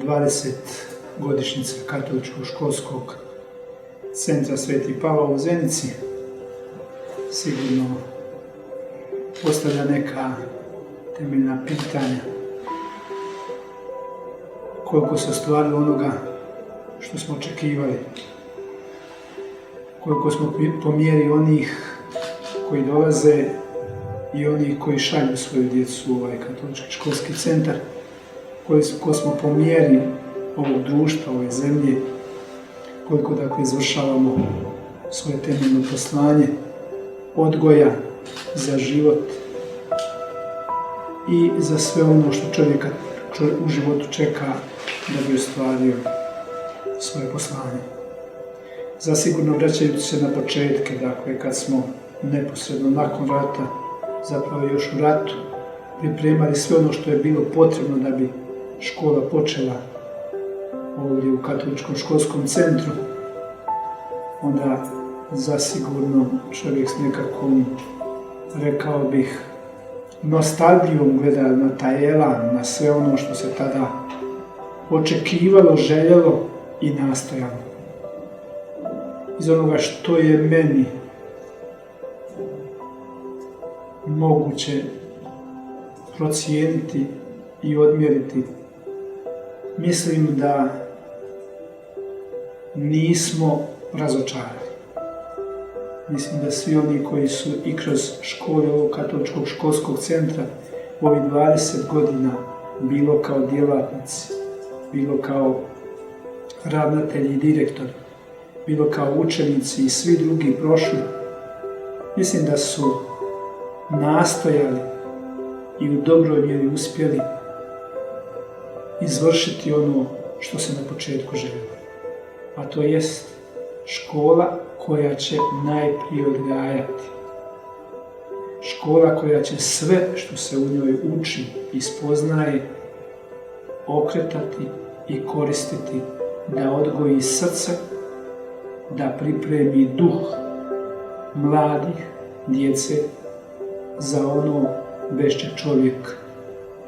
20 godišnjice Katoličkog školskog centra Sveti Pavao u Zenici sigurno postavlja neka temeljna pitanja. Koliko se ostvarilo onoga što smo očekivali, koliko smo po mjeri onih koji dolaze i onih koji šalju svoju djecu u ovaj katolički školski centar, koliko smo po mjeri ovog društva, ove zemlje, koliko dakle izvršavamo svoje temeljno poslanje odgoja za život i za sve ono što čovjeka u životu čeka da bi ostvario svoje poslanje. Zasigurno vraćajući se na početke, dakle kad smo neposredno nakon rata, zapravo još u ratu, pripremali sve ono što je bilo potrebno da bi škola počela ovdje u Katoličkom školskom centru, onda zasigurno čovjek s nekakvom, rekao bih, nostalgijom gleda na taj elan, na sve ono što se tada očekivalo, željelo i nastojalo. Iz onoga što je meni moguće procijeniti i odmjeriti, mislim da nismo razočarani. Mislim da svi oni koji su i kroz škole ovog Katoličkog školskog centra u ovih 20 godina, bilo kao djelatnici, bilo kao ravnatelji i direktori, bilo kao učenici i svi drugi prošli, mislim da su nastojali i u dobroj mjeri uspjeli izvršiti ono što se na početku željelo. A to jest škola koja će najprije odgajati. Škola koja će sve što se u njoj uči i spoznaje okretati i koristiti da odgoji srce, da pripremi duh mladih, djece za ono bez čeg čovjek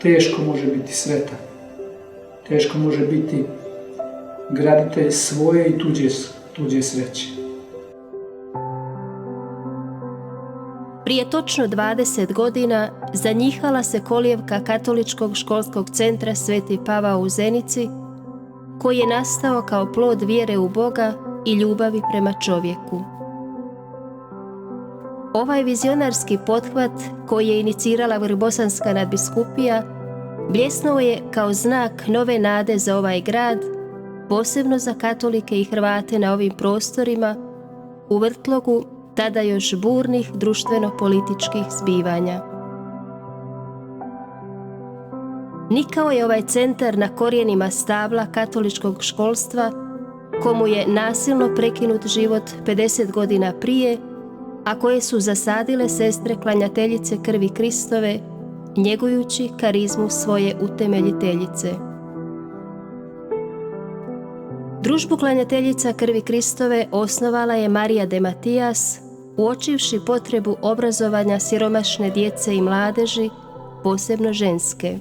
teško može biti sretan. Teško može biti graditelj svoje i tuđe sreće. Prije točno 20 godina zanjihala se kolijevka Katoličkog školskog centra Sveti Pavao u Zenici, koji je nastao kao plod vjere u Boga i ljubavi prema čovjeku. Ovaj vizionarski pothvat koji je inicirala Vrbosanska nadbiskupija bljesnuo je kao znak nove nade za ovaj grad, posebno za katolike i Hrvate na ovim prostorima, u vrtlogu tada još burnih društveno-političkih zbivanja. Nikao je ovaj centar na korijenima stabla katoličkog školstva, komu je nasilno prekinut život 50 godina prije, a koje su zasadile sestre klanjateljice krvi Kristove, njegujući karizmu svoje utemeljiteljice. Družbu klanjateljica krvi Kristove osnovala je Marija de Matijas, uočivši potrebu obrazovanja siromašne djece i mladeži, posebno ženske.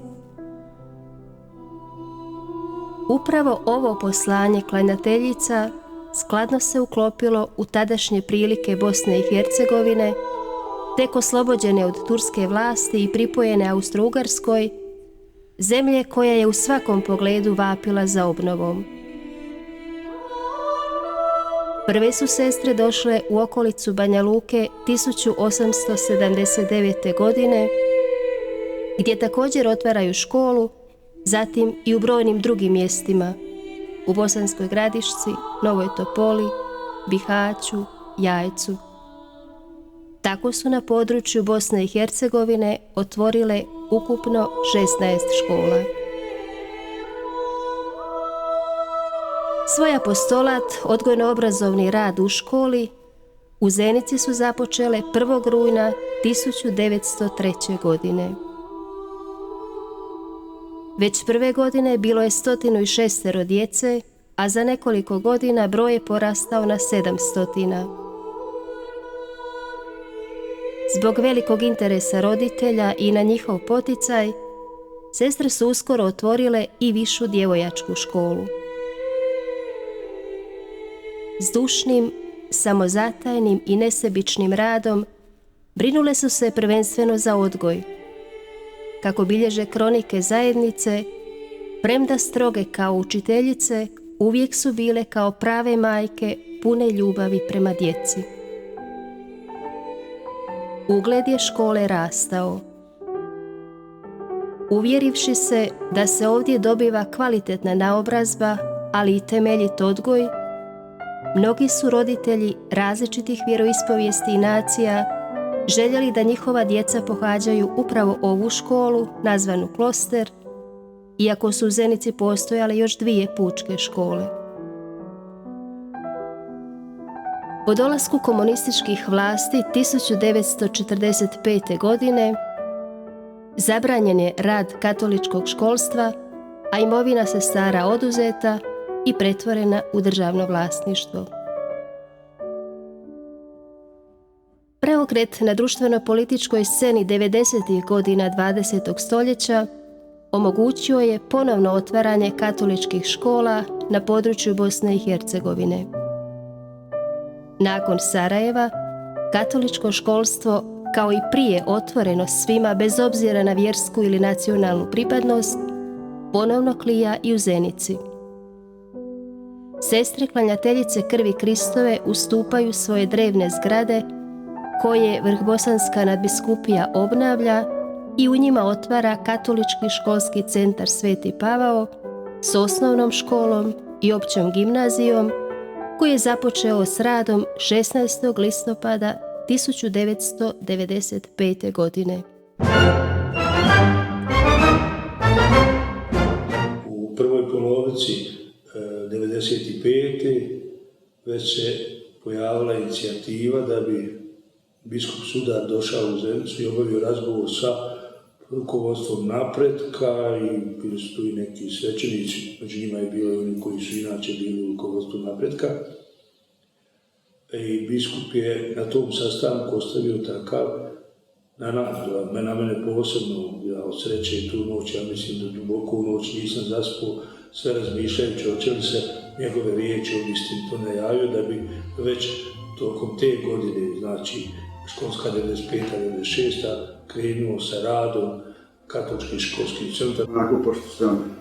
Upravo ovo poslanje klanjateljica skladno se uklopilo u tadašnje prilike Bosne i Hercegovine, tek oslobođene od turske vlasti i pripojene Austro-Ugarskoj, zemlje koja je u svakom pogledu vapila za obnovom. Prve su sestre došle u okolicu Banja Luke 1879. godine, gdje također otvaraju školu, zatim i u brojnim drugim mjestima, u Bosanskoj Gradišci, Novoj Topoli, Bihaću, Jajcu. Tako su na području Bosne i Hercegovine otvorile ukupno 16 škola. Svoj apostolat, odgojno-obrazovni rad u školi, u Zenici su započele 1. rujna 1903. godine. Već prve godine bilo je 106 djece, a za nekoliko godina broj je porastao na 700. Zbog velikog interesa roditelja i na njihov poticaj, sestre su uskoro otvorile i višu djevojačku školu. Zdušnim, samozatajnim i nesebičnim radom brinule su se prvenstveno za odgoj. Kako bilježe kronike zajednice, premda stroge kao učiteljice, uvijek su bile kao prave majke pune ljubavi prema djeci. Ugled je škole rastao. Uvjerivši se da se ovdje dobiva kvalitetna naobrazba, ali i temeljit odgoj, mnogi su roditelji različitih vjeroispovijesti i nacija željeli da njihova djeca pohađaju upravo ovu školu, nazvanu Kloster, iako su u Zenici postojale još 2 pučke škole. Po dolasku komunističkih vlasti 1945. godine zabranjen je rad katoličkog školstva, a imovina sestara oduzeta i pretvorena u državno vlasništvo. Preokret na društveno-političkoj sceni 90. godina 20. stoljeća omogućio je ponovno otvaranje katoličkih škola na području Bosne i Hercegovine. Nakon Sarajeva, katoličko školstvo, kao i prije otvoreno svima bez obzira na vjersku ili nacionalnu pripadnost, ponovno klija i u Zenici. Sestre klanjateljice krvi Kristove ustupaju svoje drevne zgrade koje Vrhbosanska nadbiskupija obnavlja i u njima otvara katolički školski centar Sveti Pavao s osnovnom školom i općom gimnazijom koji je započeo s radom 16. listopada 1995. godine. U prvoj polovici 1995. već se pojavila inicijativa da bi biskup Sudar došao u Zenicu i obavio razgovor sa rukovodstvom Napretka i bili su tu i neki svećenici, među njima je bilo i oni koji su inače bili u rukovodstvu Napretka. I biskup je na tom sastanku ostavio takav na mene posebno, ja od sreće tu noć, ja mislim da duboko u noć nisam zaspao, sve razmišljajući hoće li se njegove riječi uistinu najavio da bi već tokom te godine, znači školska 95-96, krenuo sa radom katolički školski centar. Onako, pošto sam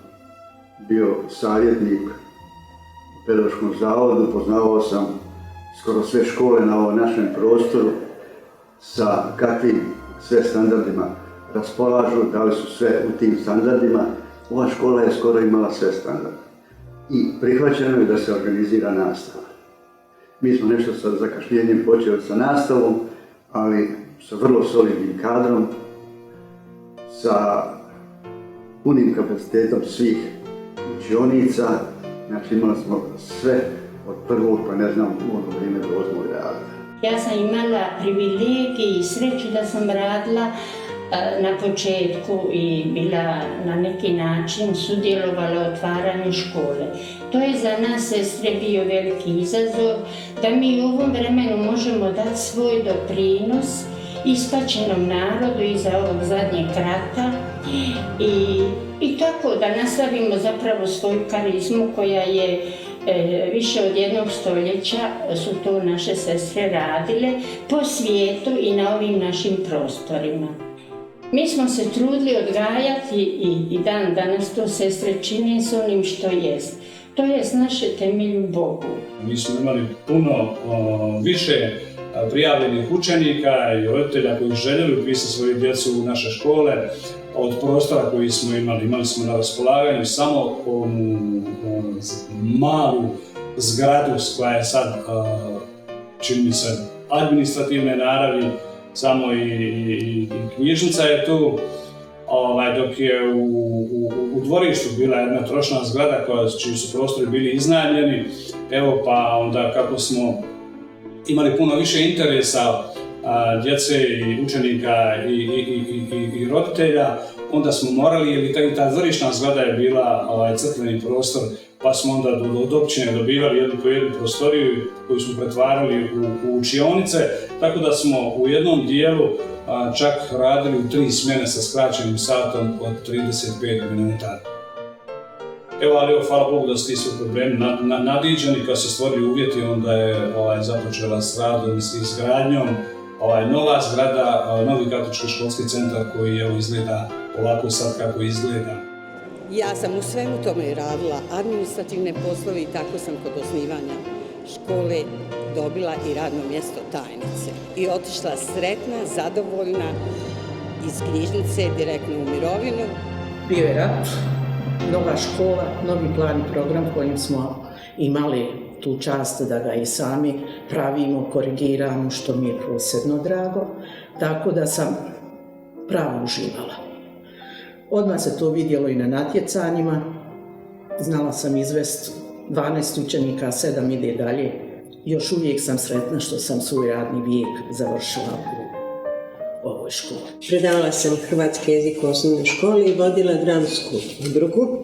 bio savjetnik u pedagoškom zavodu, poznavao sam skoro sve škole na ovom našem prostoru sa kakvim sve standardima raspolažu, da li su sve u tim standardima. Ova škola je skoro imala sve standarde i prihvaćeno je da se organizira nastava. Mi smo nešto sa zakašnjenjem počeli sa nastavom, ali sa vrlo solidnim kadrom, sa punim kapacitetom svih učionica. Znači imali smo sve od prvog, pa ne znam, u ono vrijeme do 8. rada. Ja sam imala privilegij i sreću da sam radila na početku i bila na neki način sudjelovala u otvaranju škole. To je za nas, sestre, bio veliki izazov da mi u ovom vremenu možemo dati svoj doprinos ispaćenom narodu iza ovog zadnjeg rata i tako da nastavimo zapravo svoju karizmu koja je više od 1 stoljeća su to naše sestre radile po svijetu i na ovim našim prostorima. Mi smo se trudili odgajati i dan danas to sestre čine s onim što jest. To je naše temelj u Bogu. Mi smo imali puno više prijavljenih učenika i roditelja koji željeli upisati svoju djecu u naše škole od prostora koji smo imali. Imali smo na raspolaganju samo malu zgradu koja je sad, čini mi se, administrativne naravi, samo i knjižnica je tu, dok je u dvorištu bila jedna trošna zgrada čiji su prostori bili iznajmljeni. Evo pa onda kako smo imali puno više interesa djece i učenika i roditelja, onda smo morali, jer ta dvorišna zgrada je bila crkveni prostor, pa smo onda od općine dobivali jednu po jednu prostoriju koju smo pretvarali u učionice, tako da smo u jednom dijelu čak radili u 3 smjene sa skraćenim satom od 35 minuta. Evo, ali hvala Bogu da su ti svi problemi nadiđeni, kad se stvorili uvjeti, onda je započela s radom i s izgradnjom nova zgrada, novi katolički školski centar koji izgleda ovako sad kako izgleda. Ja sam u svemu tome radila administrativne poslove i tako sam kod osnivanja škole dobila i radno mjesto tajnice. I otišla sretna, zadovoljna iz knjižnice direktno u mirovinu. Bio je rat, nova škola, novi plan i program kojim smo imali tu čast da ga i sami pravimo, korigiramo, što mi je posebno drago. Tako da sam pravo uživala. Odmah se to vidjelo i na natjecanjima. Znala sam izvesti 12 učenika, 7 ide dalje. Još uvijek sam sretna što sam svoj radni vijek završila u ovoj školi. Predavala sam hrvatski jezik u osnovnoj školi i vodila dramsku udrugu.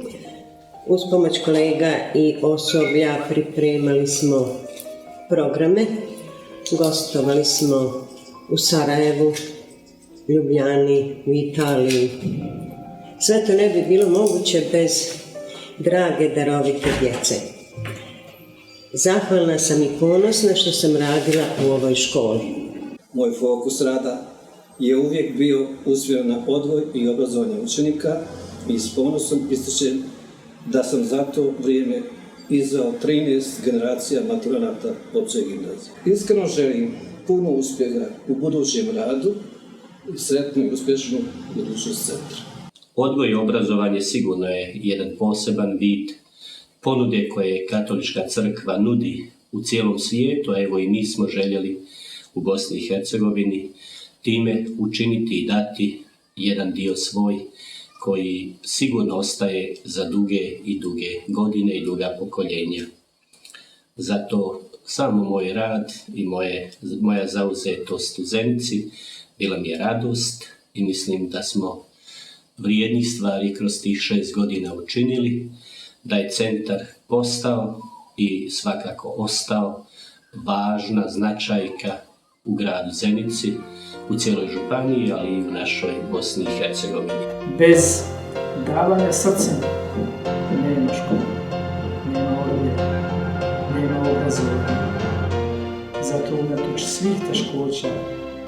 Uz pomoć kolega i osoblja pripremali smo programe. Gostovali smo u Sarajevu, Ljubljani, u Italiji. Sve to ne bi bilo moguće bez drage, darovite djece. Zahvalna sam i ponosna što sam radila u ovoj školi. Moj fokus rada je uvijek bio usmjeren na odgoj i obrazovanje učenika i s ponosom ističem da sam za to vrijeme izdao 13 generacija maturanata opće gimnazije. Iskreno želim puno uspjeha u budućem radu i sretnu i uspješnu budućnost centra. Odgoj i obrazovanje sigurno je jedan poseban vid ponude koje Katolička crkva nudi u cijelom svijetu, a evo i mi smo željeli u Bosni i Hercegovini time učiniti i dati jedan dio svoj koji sigurno ostaje za duge i duge godine i duga pokoljenja. Zato samo moj rad i moja zauzetost u Zenici bila mi je radost i mislim da smo vrijednih stvari kroz tih 6 godina učinili, da je centar postao i svakako ostao važna značajka u gradu Zenici, u cijeloj županiji, ali i u našoj Bosni i Hercegovini. Bez davanja srca nema škole, nema odgoja, nema obrazovanja. Zato unatoč svih teškoća,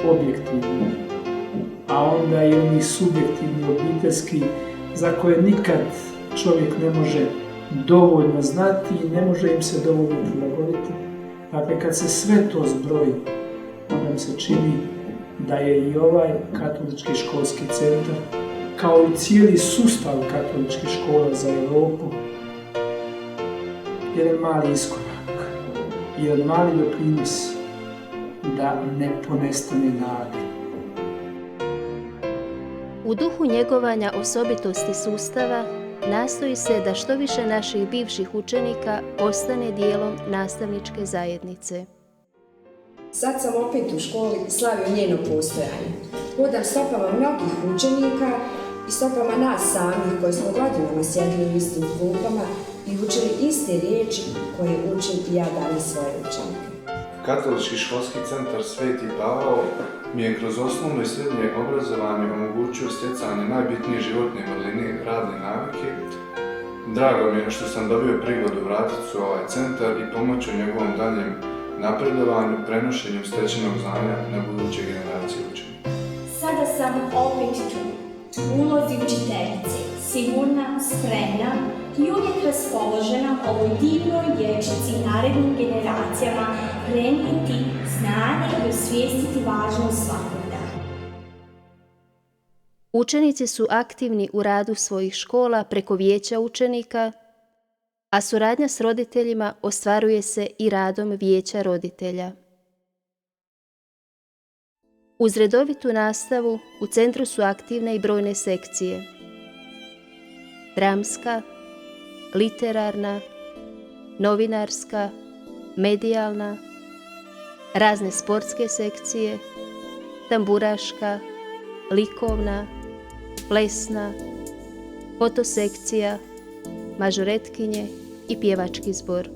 objektivnih, a onda i onih subjektivnih, obiteljskih, za koje nikad čovjek ne može dovoljno znati i ne može im se dovoljno prilagoditi. Dakle, kad se sve to zbroji, onda mi se čini da je i ovaj katolički školski centar, kao i cijeli sustav katoličkih škola za Europu, jedan mali iskorak, jedan mali doprinos da ne ponestane nade. U duhu njegovanja osobitosti sustava nastoji se da što više naših bivših učenika postane dijelom nastavničke zajednice. Sad sam opet u školi slavio njeno postojanje. Hodam stopama mnogih učenika i stopama nas samih koji smo godinama sjedili u istim klupama i učili iste riječi koje učim i ja danas svoje učenike. Katolički školski centar Sveti Pavao mi je kroz osnovno i srednje obrazovanje omogućio stjecanje najbitnije životne vrline, radne navike. Drago mi je što sam dobio prigodu vratiti se u ovaj centar i pomoći u njegovom daljem napredovanju, prenošenju stečenog znanja na buduće generacije učenika. Sada sam opet tu, u ulozi učiteljice, sigurna, spremna i uvijek raspoložena ovoj divnoj dječici narednim generacijama prenijeti znanje i osvijestiti važnost svakog dana. Učenici su aktivni u radu svojih škola preko vijeća učenika, a suradnja s roditeljima ostvaruje se i radom vijeća roditelja. Uz redovitu nastavu u centru su aktivne i brojne sekcije. Dramska, literarna, novinarska, medijalna, razne sportske sekcije, tamburaška, likovna, plesna, fotosekcija, mažoretkinje i pjevački zbor.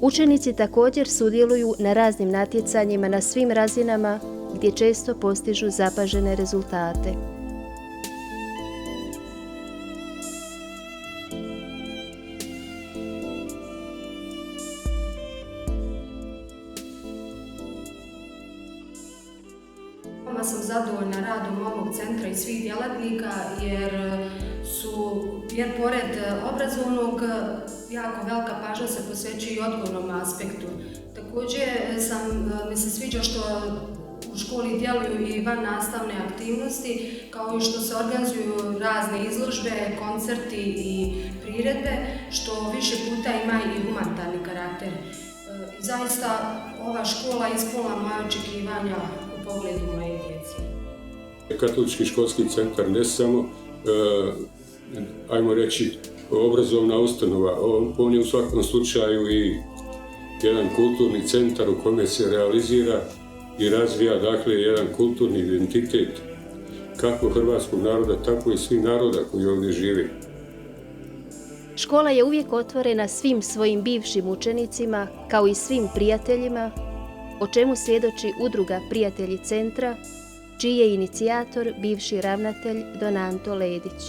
Učenici također sudjeluju na raznim natjecanjima na svim razinama gdje često postižu zapažene rezultate. Veoma sam zadovoljna radom ovog centra i svih djelatnika jer pored obrazovnog jako velika pažnja se posvećuje i odgojnom aspektu. Također mi se sviđa što u školi djeluju i van nastavne aktivnosti, kao i što se organizuju razne izložbe, koncerti i priredbe, što više puta ima i humanitarni karakter. Zaista ova škola ispunila moje očekivanja u pogledu moje djece. Katolički školski centar ne samo, ajmo reći, obrazovna ustanova, on je u svakom slučaju i jedan kulturni centar u kome se realizira i razvija, dakle, jedan kulturni identitet kako hrvatskog naroda, tako i svih naroda koji ovdje žive. Škola je uvijek otvorena svim svojim bivšim učenicima, kao i svim prijateljima, o čemu svjedoči udruga Prijatelji centra, čiji je inicijator bivši ravnatelj Don Anto Ledić.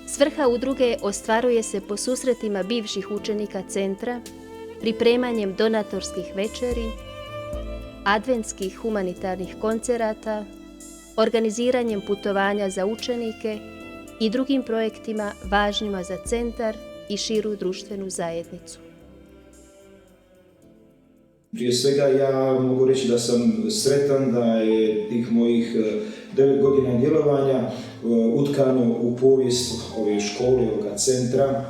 Svrha udruge ostvaruje se po susretima bivših učenika centra, pripremanjem donatorskih večeri, adventskih humanitarnih koncerata, organiziranjem putovanja za učenike i drugim projektima važnima za centar i širu društvenu zajednicu. Prije svega ja mogu reći da sam sretan da je tih mojih 9 godina djelovanja utkano u povijest ove škole, ovoga centra,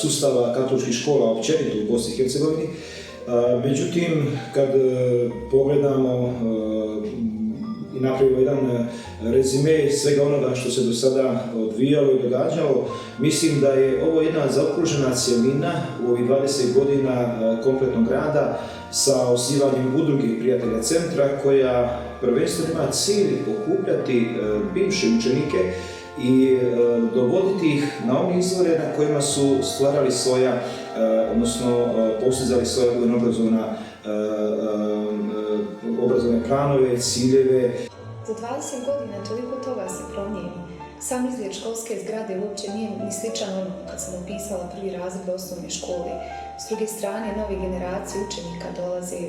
sustava katoličkih škola općenito u Bosni i Hercegovini. Međutim, kad pogledamo i napravimo jedan rezime svega onoga što se do sada odvijalo i događalo, mislim da je ovo jedna zaokružena cjelina u ovih 20 godina kompletnog rada sa osnivanjem udruge Prijatelja centra koja prvenstveno ima cilj okupljati bivše učenike i dovoditi ih na one izvore na kojima su stvarali svoja, odnosno postizali svoje obrazovne planove, ciljeve. Za 20 godina toliko toga se promijeni. Sam izgled školske zgrade uopće nije ni sličan onom kad sam upisala prvi razred osnovne škole. S druge strane, nove generacije učenika dolaze,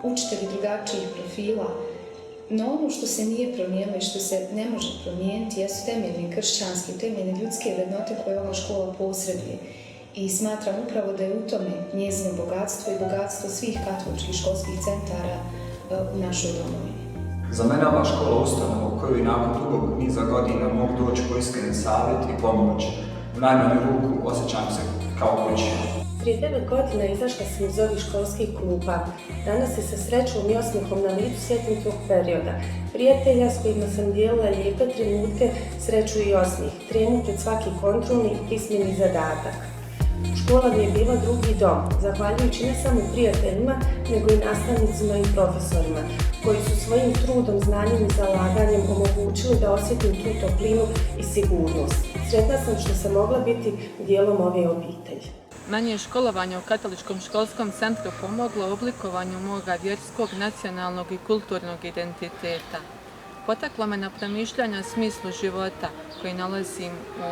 učitelji drugačijih profila. No ono što se nije promijenilo i što se ne može promijeniti jesu temeljne kršćanske, temeljne ljudske vrednote koje ova škola posreduje. I smatram upravo da je u tome njezino bogatstvo i bogatstvo svih katoličkih školskih centara u našoj domovini. Za mene ova škola ustanova u kojoj nakon dugog niza godina mogu doći po iskren savjet i pomoć. U najmanju ruku osjećam se kao kući. Prije 9 godina izašla sam iz ovih školskih klupa. Danas se sa srećom i osmijehom na licu sjetim tog perioda. Prijatelja s kojima sam dijelila lijepe trenutke, sreću i osmijeh, tremu pred svaki kontrolni i pismeni zadatak. Škola mi je bila drugi dom, zahvaljujući ne samo prijateljima, nego i nastavnicima i profesorima, koji su svojim trudom, znanjem i zalaganjem omogućili da osjetim tu toplinu i sigurnost. Sretna sam što sam mogla biti dijelom ove obitelji. Meni je školovanje u Katoličkom školskom centru pomoglo u oblikovanju moga vjerskog, nacionalnog i kulturnog identiteta. Potaklo me na promišljanja o smislu života koji nalazim u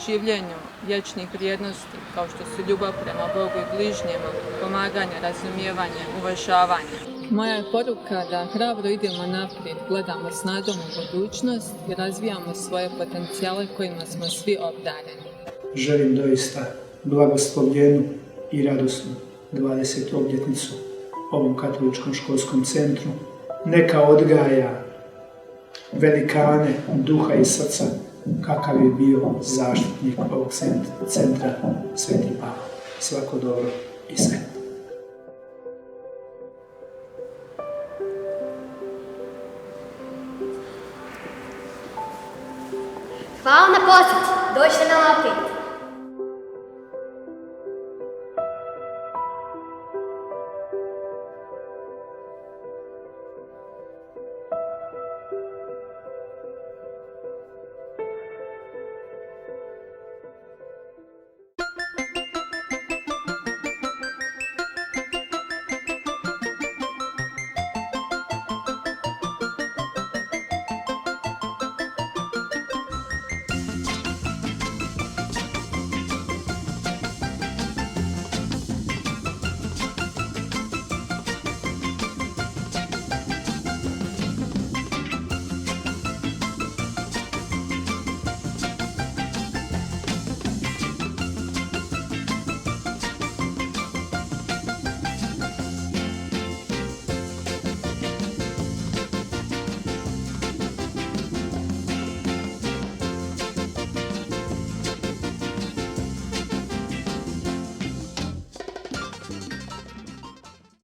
življenju vječnih vrijednosti, kao što su ljubav prema Bogu i bližnjima, pomaganje, razumijevanje, uvažavanje. Moja je poruka da hrabro idemo naprijed, gledamo s nadom u budućnost i razvijamo svoje potencijale kojima smo svi obdareni. Želim doista blagoslovljenu i radosnu 20. obljetnicu ovom katoličkom školskom centru. Neka odgaja velikane duha i srca kakav je bio zaštitnik ovog centra Sveti Pavao. Svako dobro i sretno. Hvala na posjet, dođite nam opet.